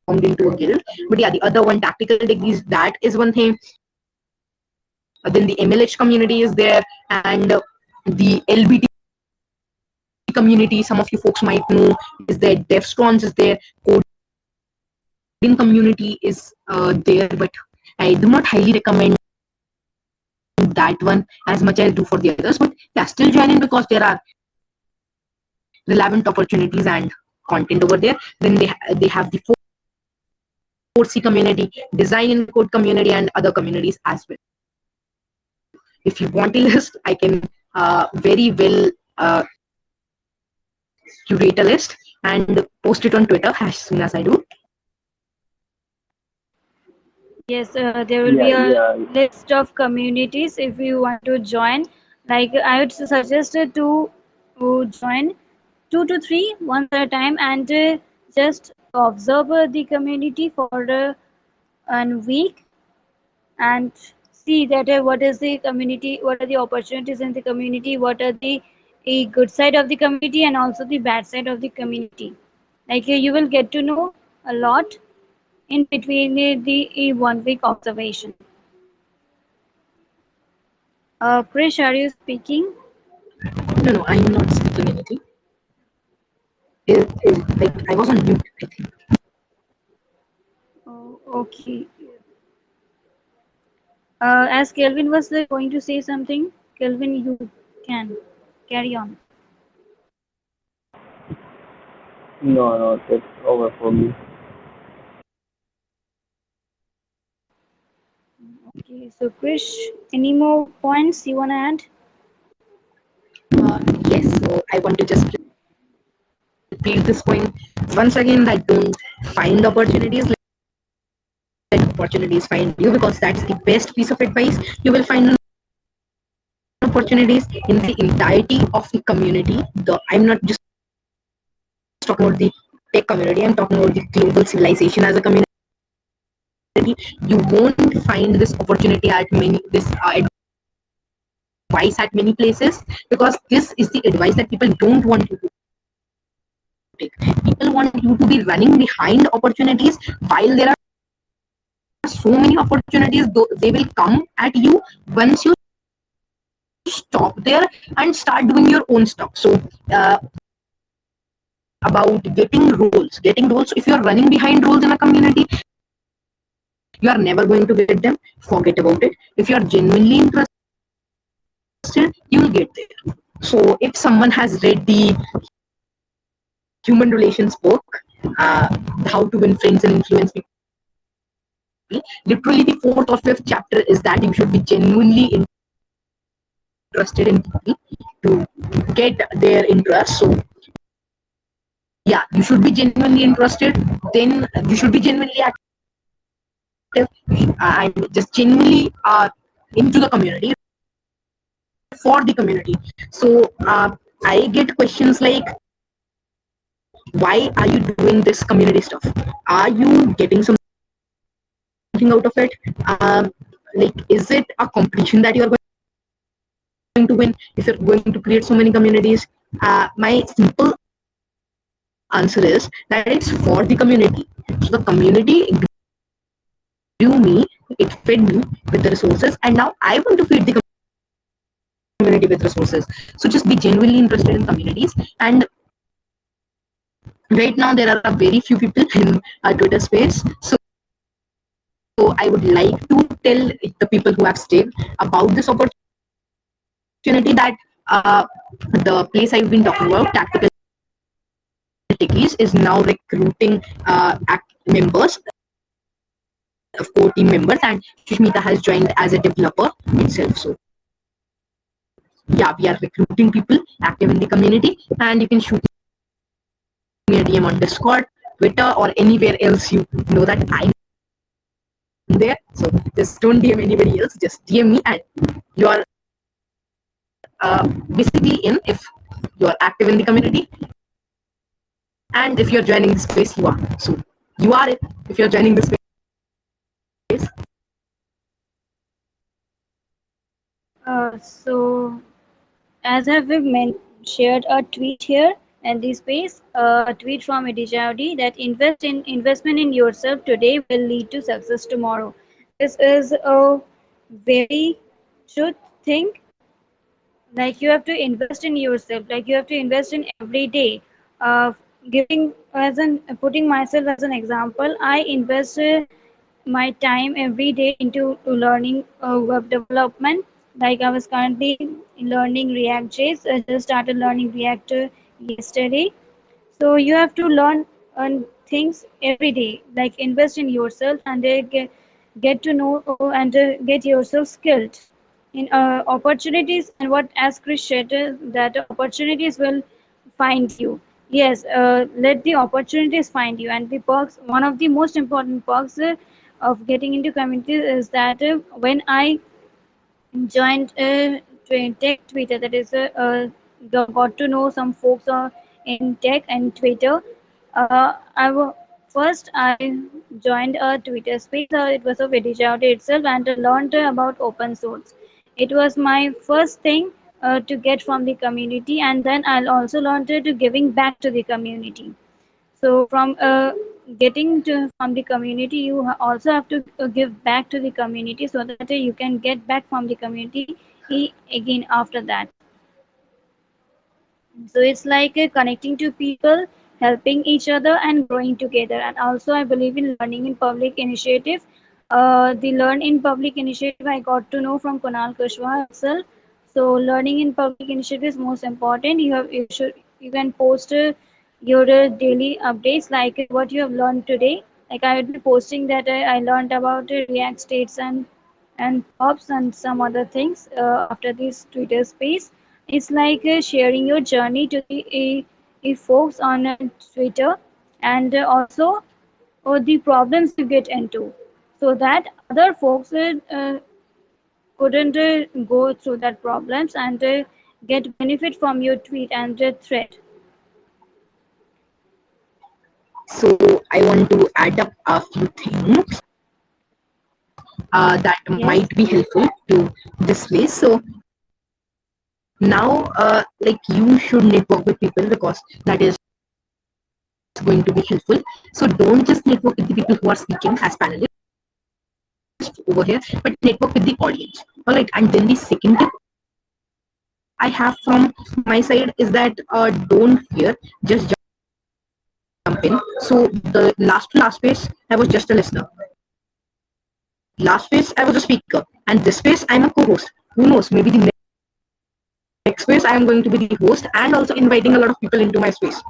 into a guild. But yeah, the other one, Tactical Degrees, that is one thing. Then the MLH community is there, and the LBT community, some of you folks might know, is there. DevStrons is there. Coding community is there, but I do not highly recommend that one as much as I do for the others. But yeah, still join in because there are relevant opportunities and content over there. Then they have the community, design and code community, and other communities as well. If you want a list, I can very well curate a list and post it on Twitter as soon as I do. Yes, there will be Yeah, a yeah. list of communities if you want to join. Like I would suggest to join two to three once at a time and just observe the community for a week and see that what is the community, what are the opportunities in the community, what are the a good side of the community and also the bad side of the community. Like you will get to know a lot in between the 1 week observation. Krish, are you speaking? No, no, I'm not speaking anything. Like I was on mute, I think. Oh, okay. As Kelvin was going to say something, Kelvin, you can carry on. No, no, it's over for me. Okay, so Krish, any more points you want to add? Yes, so I want to just repeat this point once again that don't find opportunities, let opportunities find you, because that's the best piece of advice you will find opportunities in the entirety of the community. I'm not just talking about the tech community, I'm talking about the global civilization as a community. You won't find this opportunity at many this advice at many places, because this is the advice that people don't want you to take. People want you to be running behind opportunities, while there are so many opportunities, they will come at you once you stop there and start doing your own stuff. So about getting roles, if you are running behind roles in a community, you are never going to get them. Forget about it. If you are genuinely interested, you will get there. So if someone has read the human relations book, uh, how to win friends and influence people, literally the fourth or fifth chapter is that you should be genuinely interested in people to get their interest. So yeah, you should be genuinely interested, then you should be genuinely active, and just genuinely into the community, for the community. So I get questions like, why are you doing this community stuff? Are you getting something out of it? um, like, is it a competition that you're going to win if you're going to create so many communities? My simple answer is that it's for the community. So the community grew me, it fed me with the resources, and now I want to feed the community with resources. So just be genuinely interested in communities. And right now there are very few people in Twitter space. So I would like to tell the people who have stayed about this opportunity that the place I've been talking about, Tactical Techies, is now recruiting members of core team members, and Susmita has joined as a developer itself. So yeah, we are recruiting people active in the community, and you can shoot me a DM on Discord, Twitter, or anywhere else you know that I'm there. So just don't DM anybody else, just DM me, and you are basically in if you are active in the community, and if you're joining the space, you are. So you are it if you're joining the space. So as I've shared a tweet here in this space, a tweet from Edijaudi that investment in yourself today will lead to success tomorrow. This is a very true thing. Like you have to invest in yourself. Like you have to invest in every day. Giving as an putting myself as an example, I invest my time every day into learning web development. Like I was currently learning React.js. I just started learning React yesterday. So you have to learn things every day, like invest in yourself and get to know and get yourself skilled in opportunities. And what as Chris said, that opportunities will find you. Yes, let the opportunities find you. And the perks, one of the most important perks of getting into communities is that when I joined tech Twitter, that is got to know some folks in tech and Twitter. First I joined a Twitter space. It was of Vidijaude itself, and learned about open source. It was my first thing to get from the community, and then I'll also learned to giving back to the community. So from getting to from the community, you also have to give back to the community, so that you can get back from the community again after that. So it's like connecting to people, helping each other, and growing together. And also, I believe in learning in public initiative. The learn in public initiative I got to know from Kunal Kushwaha itself. So learning in public initiative is most important. You can post your daily updates, like what you have learned today. Like I would be posting that I learned about React states and props and some other things after this Twitter space. It's like sharing your journey to the folks on Twitter, and also the problems you get into, so that other folks couldn't go through that problems and get benefit from your tweet and thread. So I want to add up a few things that might Yes. be helpful to this place. So now, like you should network with people because that is going to be helpful. So don't just network with the people who are speaking as panelists over here, but network with the audience. All right, and then the second tip I have from my side is that don't fear, just jump in. So the last phase, I was just a listener. Last phase, I was a speaker, and this phase, I'm a co-host. Who knows? Maybe the next phase, I am going to be the host and also inviting a lot of people into my space.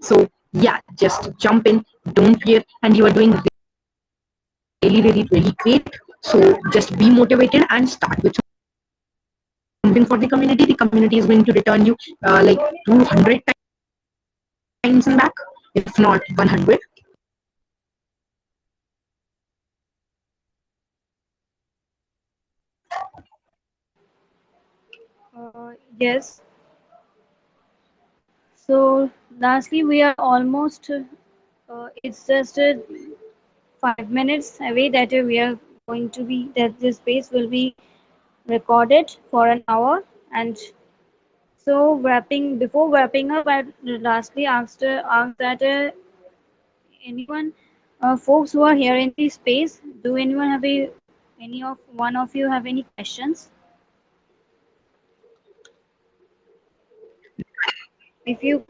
So yeah, just jump in, don't fear, and you are doing really great. So just be motivated and start with something for the community. The community is going to return you like 200 times in back, if not 100. Yes. So lastly, we are almost. It's just 5 minutes away that we are going to be that this space will be recorded for an hour. And so wrapping before wrapping up, I lastly asked that anyone, folks who are here in this space, do anyone have any of one of you have any questions? If you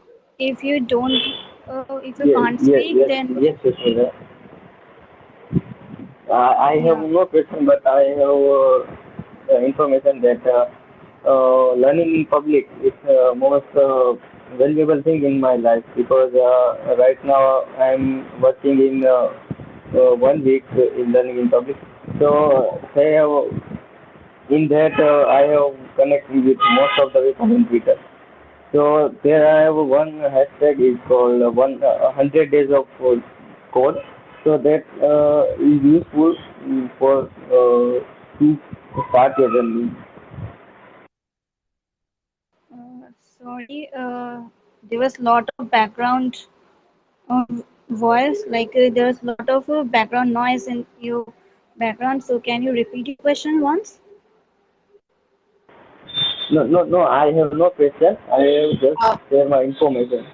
don't, if you Yes, can't yes, speak, yes, then yes, Susmita. I have yeah. no question, but I have information that learning in public is most valuable thing in my life because right now I'm working in 1 week in learning in public. So in that I have connected with most of the people on Twitter. So there I have one hashtag is called 100 days of code. So that is useful for to start your journey. Sorry, there was lot of background uh, voice, like there was lot of background noise in your background. So can you repeat your question once? No, no, no. I have no question. I have just Uh, share my information.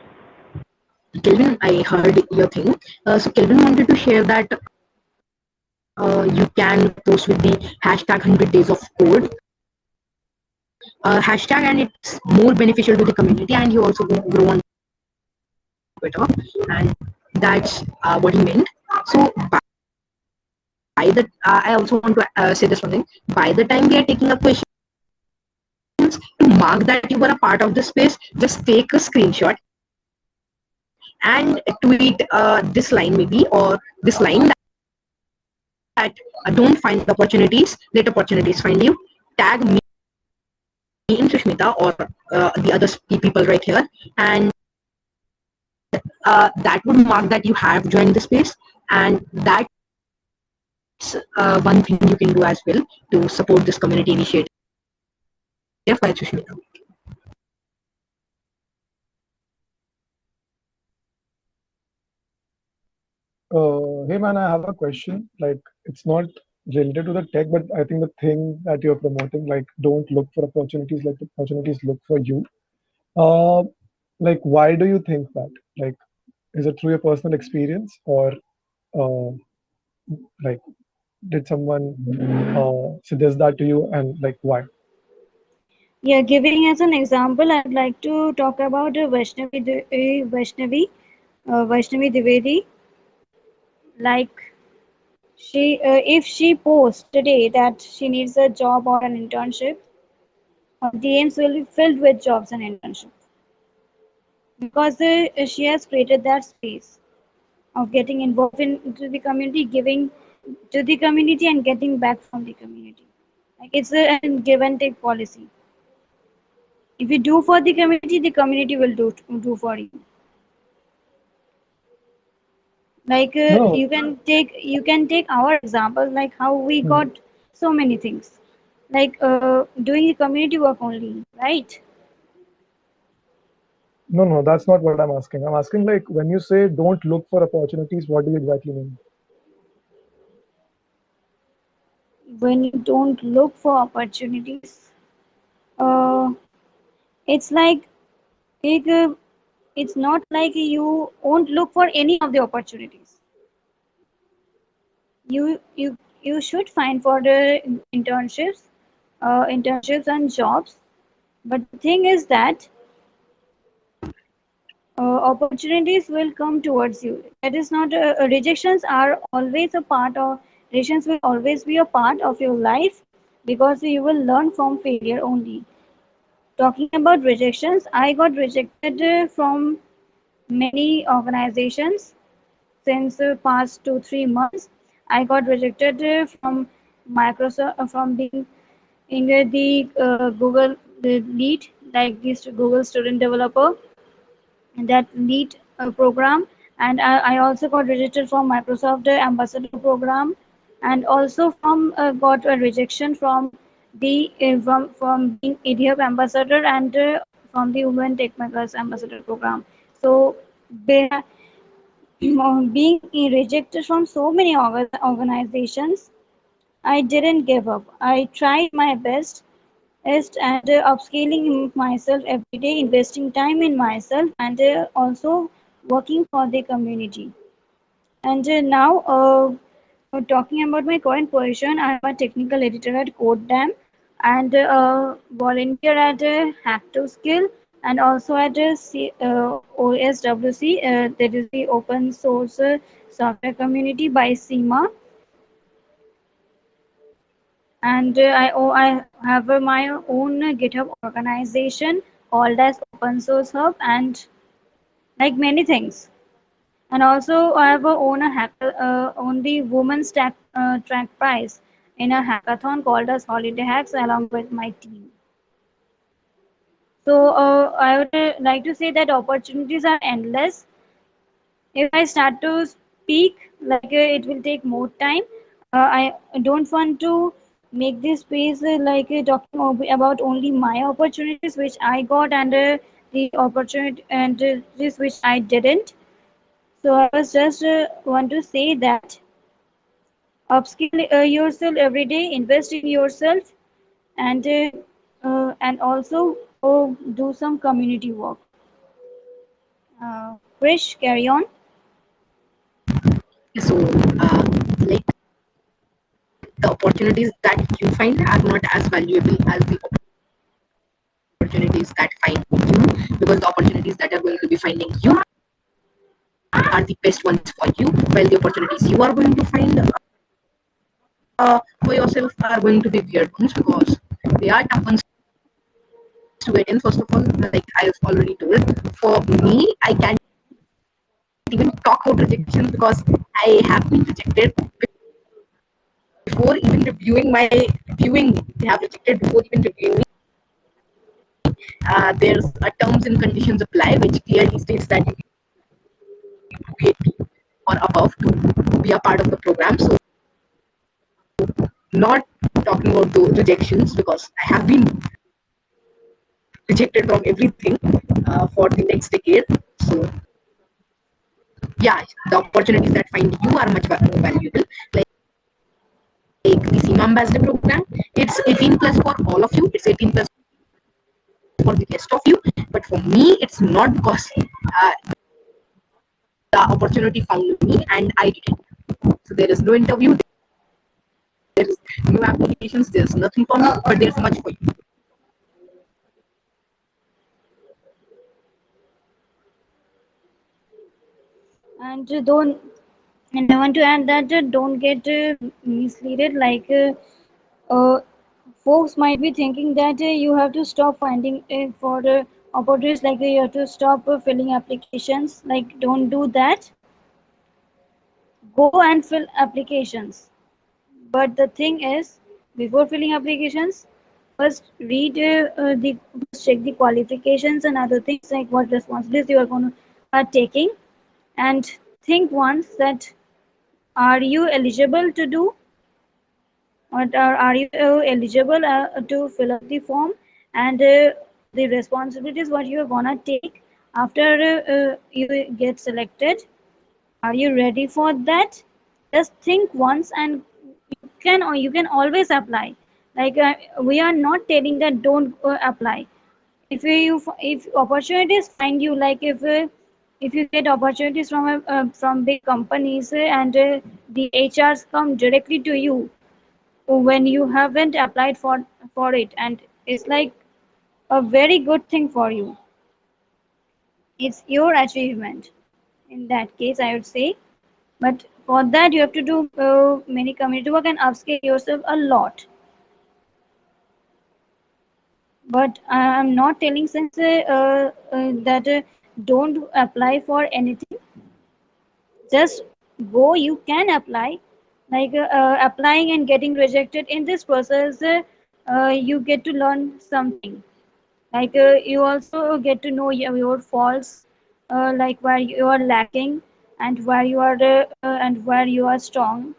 Kelvin, I heard your thing. So Kelvin wanted to share that you can post with the hashtag 100 days of code hashtag, and it's more beneficial to the community, and you also grow on Twitter, and that's what he meant. So by the I also want to say this one thing. By the time we are taking up questions, to mark that you were a part of the space, just take a screenshot and tweet this line maybe, or this line that don't find opportunities, let opportunities find you. Tag me in Sushmita or the other people right here, and that would mark that you have joined the space, and that's one thing you can do as well to support this community initiative by Sushmita. Hey man, I have a question. Like, it's not related to the tech, but I think the thing that you're promoting, like, don't look for opportunities, like, the opportunities look for you. Uh, like, why do you think that? Like, is it through your personal experience, or uh, like, did someone suggest that to you, and like, why? Yeah, giving as an example, I'd like to talk about Vaishnavi Dwivedi. Like if she posts today that she needs a job or an internship, her DMs will be filled with jobs and internships because she has created that space of getting involved into the community, giving to the community, and getting back from the community. Like it's a give and take policy. If you do for the community will do for you. Like No, you can take our example, like how we no. got so many things, like doing the community work only, right? No, no, that's not what I'm asking. I'm asking, like, when you say don't look for opportunities, what do you exactly mean? When you don't look for opportunities, uh, it's like it, it's not like you won't look for any of the opportunities. You should find for the internships and jobs. But the thing is that opportunities will come towards you. That is not rejections are always a part of rejections will always be a part of your life because you will learn from failure only. Talking about rejections, I got rejected from many organizations since past 2 3 months. I got rejected from Microsoft from being in the Google the lead, like this Google student developer, that lead program, and I also got registered from Microsoft ambassador program, and also from got a rejection from the from being EDF ambassador, and from the Women Techmakers ambassador program. So being rejected from so many organizations, I didn't give up. I tried my best and upscaling myself every day, investing time in myself, and also working for the community. And now, talking about my current position, I am a technical editor at CodeDam, and volunteer at Hack to Skill, and also at OSWC, that is the open source software community by Sema. And I have my own GitHub organization called as Open Source Hub, and like many things. And also I have a own a hacker on the Women's Track Prize in a hackathon called as Holiday Hacks along with my team. So I would like to say that opportunities are endless. If I start to speak, like it will take more time. I don't want to make this space like talking about only my opportunities which I got, and the opportunity and this which I didn't. So I was just want to say that upskill yourself every day, invest in yourself, and also do some community work. Krish, carry on. So, like the opportunities that you find are not as valuable as the opportunities that find you, because the opportunities that are going to be finding you are the best ones for you, while the opportunities you are going to find for yourself are going to be weird ones, because they are tough ones to get in. First of all, like I've already told, for me, I can even talk about rejections because I have been rejected before even reviewing my reviewing. They have rejected before even reviewing me. There's a terms and conditions apply which clearly states that you need to be 8 or above to be a part of the program. So not talking about the rejections because I have been rejected from everything for the next decade. So yeah, the opportunities that find you are much more valuable. Like the Sema Ambassador program, it's 18 plus for all of you. It's 18 plus for the rest of you. But for me, it's not because the opportunity found me and I did it. So there is no interview, there is no applications, there's nothing for me, but there's much for you. And don't, and I want to add that don't get misleaded. Uh, folks might be thinking that you have to stop finding for opportunities, like you have to stop filling applications. Like, don't do that. Go and fill applications. But the thing is, before filling applications, first read the first check the qualifications and other things, like what responsibilities you are going to are taking, and think once that are you eligible to do, or are you eligible to fill up the form, and the responsibilities what you are gonna take after you get selected. Are you ready for that? Just think once, and you can always apply. Like we are not telling that don't apply. If opportunities find you, like if you get opportunities from from big companies and the HRs come directly to you when you haven't applied for it, and it's like a very good thing for you. It's your achievement in that case, I would say. But for that, you have to do many community work and upskill yourself a lot. But I'm not telling since that don't apply for anything. Just go. You can apply. Like applying and getting rejected in this process, you get to learn something. Like you also get to know your faults, like where you are lacking and where you are strong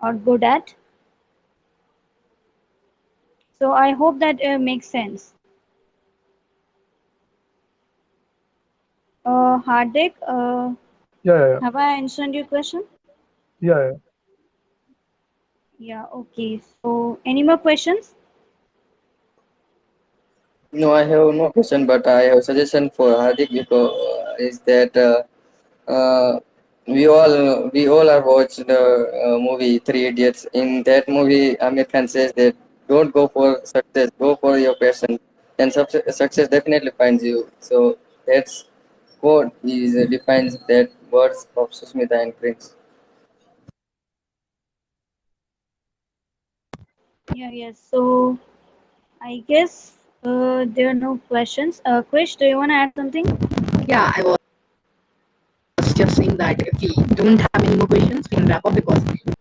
or good at. So I hope that makes sense. Hardik, Yeah, yeah, have I answered your question? yeah, yeah. Yeah, okay. So any more questions? No, I have no question, but I have suggestion for Hardik because is that we all are watched the movie Three Idiots. In that movie, Amir Khan says that don't go for success, go for your passion, and success definitely finds you. So that's quote is defines that words of Susmita and Prince. Yeah, yes. So I guess there are no questions. Krish, do you want to add something? Yeah, I was just saying that if we don't have any more questions, we can wrap up because it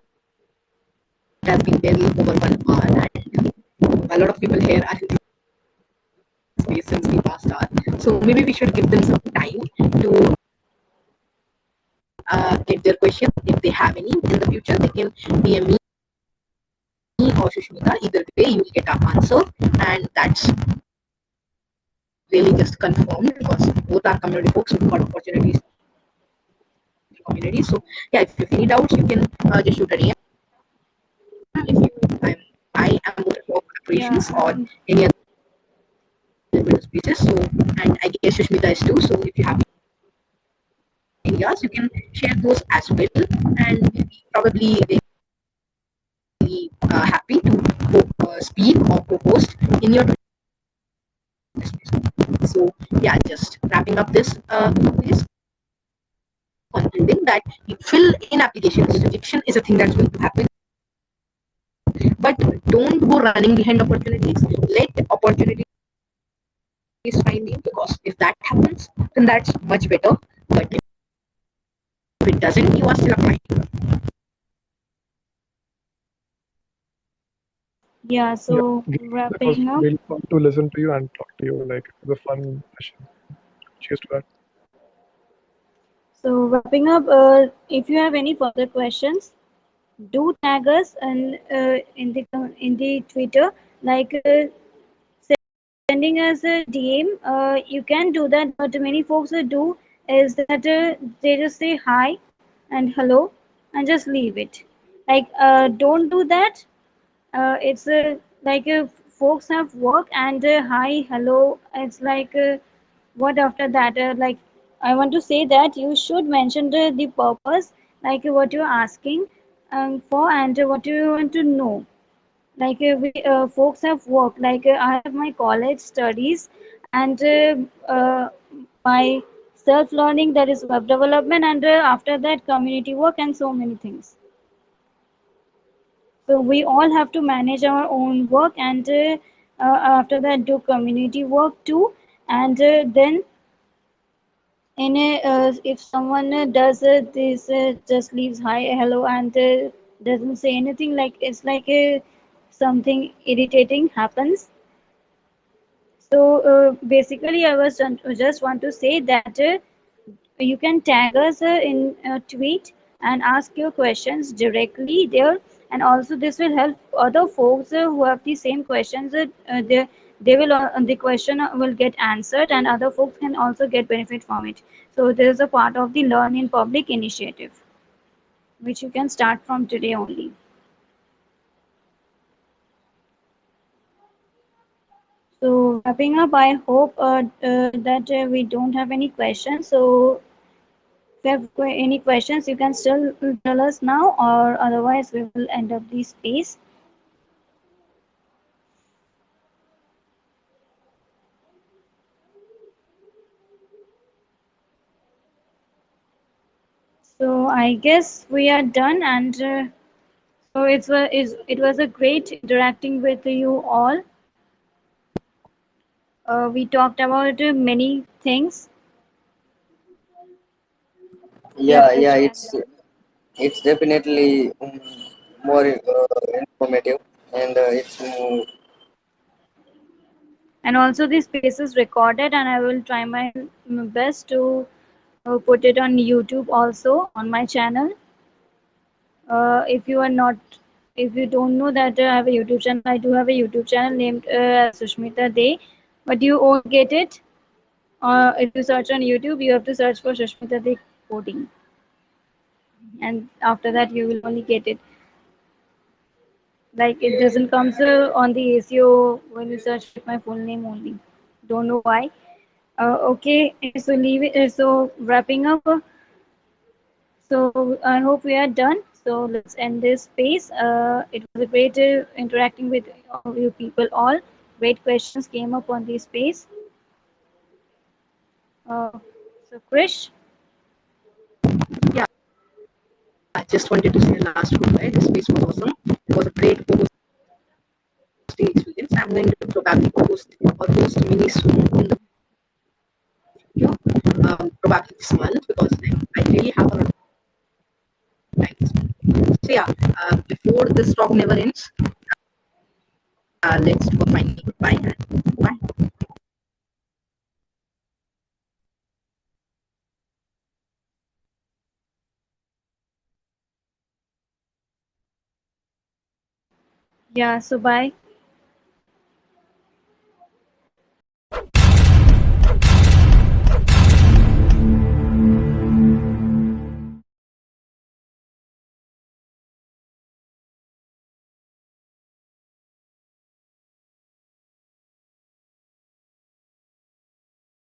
has been barely over 1 hour and a lot of people here are in this space since the past hour. So maybe we should give them some time to get their questions. If they have any in the future, they can DM me or Sushmita. Either way, you will get our answer, and that's really just confirmed because both are community folks who got opportunities in the community. So yeah, if you have any doubts, you can just shoot a DM. If you, I am open for Yeah, collaborations or any other speeches. So and I guess Sushmita is too. So if you have ideas, you can share those as well, and maybe probably they will be happy to speak or co-host in your so yeah, just wrapping up this just concluding that you fill in applications. Rejection is a thing that's going to happen, but don't go running behind opportunities. Let opportunities find you because if that happens, then that's much better. But If it doesn't, you are still applying. Yeah, Yeah, so it was wrapping up. really fun to listen to you and talk to you. Like it was a fun session. Cheers to that. So wrapping up, if you have any further questions, do tag us and in the Twitter, like sending us a DM. You can do that, but many folks do is that they just say hi and hello and just leave it. Like don't do that. It's like folks have work and hi hello. It's like what after that? Like I want to say that you should mention the purpose, like what you're asking for and what you want to know. Like we folks have work, like I have my college studies and my self learning, that is web development, and after that community work and so many things. So we all have to manage our own work and after that do community work too. And then in a, if someone does this just leaves hi hello and doesn't say anything, like it's like something irritating happens. So basically, just want to say that you can tag us in a tweet and ask your questions directly there, and also this will help other folks who have the same questions. They will the question will get answered, and other folks can also get benefit from it. So there is a part of the Learn in Public initiative, which you can start from today only. So wrapping up, I hope that we don't have any questions. So if you have any questions, you can still tell us now, or otherwise we will end up the space. So I guess we are done, and so it was a great interacting with you all. We talked about many things. Yeah, Yeah, Krish, yeah, can it's definitely more informative, and it's and also this space is recorded, and I will try my best to put it on YouTube also on my channel. If you are not, if you don't know that I have a YouTube channel, I do have a YouTube channel named Susmita Dey, but you won't get it. If you search on YouTube, you have to search for Susmita Dey coding, and after that you will only get it. Like it doesn't come on the ACO when you search with my full name only. Don't know why. Okay, so leave it. So wrapping up. So I hope we are done. So let's end this space. It was a great interacting with all you people. All great questions came up on this space. Uh, so Krish, I just wanted to say last goodbye. This space was awesome. It was a great hosting experience. I'm going to probably host or host mini soon in the future, probably this month because I really have a lot of time. So yeah, before this talk never ends, let's go finally goodbye and bye. yeah. So bye.